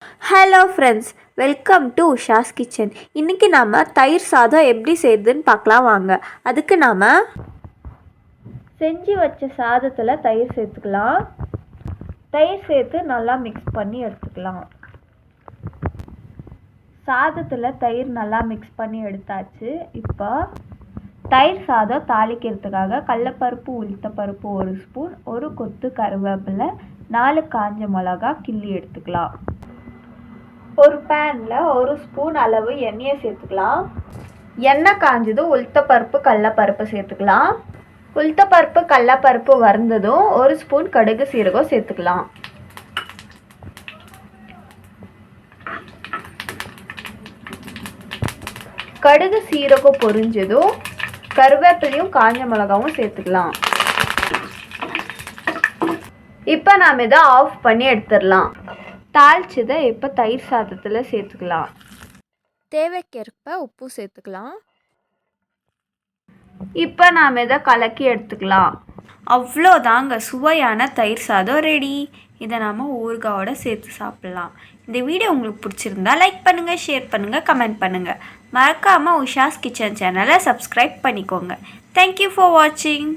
Hello friends, welcome to Usha's kitchen. இன்றைக்கி நாம் தயிர் சாதம் எப்படி செய்யுதுன்னு பார்க்கலாம் வாங்க. அதுக்கு நாம் செஞ்சு வச்ச சாதத்தில் தயிர் சேர்த்துக்கலாம். தயிர் சேர்த்து நல்லா மிக்ஸ் பண்ணி எடுத்துக்கலாம். சாதத்தில் தயிர் நல்லா மிக்ஸ் பண்ணி எடுத்தாச்சு. இப்போ தயிர் சாதம் தாளிக்கிறதுக்காக கடலப்பருப்பு, உளுத்தப்பருப்பு 1 ஸ்பூன், 1 கொத்து கருவேப்பிலை, 4 காஞ்ச மிளகா கிள்ளி எடுத்துக்கலாம். ஒரு பேனில் 1 ஸ்பூன் அளவு எண்ணெயை சேர்த்துக்கலாம். எண்ணெய் காஞ்சதும் உளுத்தப்பருப்பு, கடலப்பருப்பு சேர்த்துக்கலாம். உளுத்தப்பருப்பு, கடலப்பருப்பு வறுந்ததும் 1 ஸ்பூன் கடுகு சீரகம் சேர்த்துக்கலாம். கடுகு சீரகம் பொரிஞ்சதும் கருவேப்பிலையும் காஞ்ச மிளகாவும் சேர்த்துக்கலாம். இப்போ நாம் இதை ஆஃப் பண்ணி எடுத்துடலாம். தாளிச்சதை இப்போ தயிர் சாதத்தில் சேர்த்துக்கலாம். தேவைக்கேற்ப உப்பு சேர்த்துக்கலாம். இப்போ நாம் இதை கலக்கி எடுத்துக்கலாம். அவ்வளோதாங்க, சுவையான தயிர் சாதம் ரெடி. இதை நாம் ஊறுகாயோட சேர்த்து சாப்பிட்லாம். இந்த வீடியோ உங்களுக்கு பிடிச்சிருந்தா லைக் பண்ணுங்கள், ஷேர் பண்ணுங்கள், கமெண்ட் பண்ணுங்கள். மறக்காமல் உஷாஸ் கிச்சன் சேனலை சப்ஸ்கிரைப் பண்ணிக்கோங்க. தேங்க்யூ ஃபார் வாட்சிங்.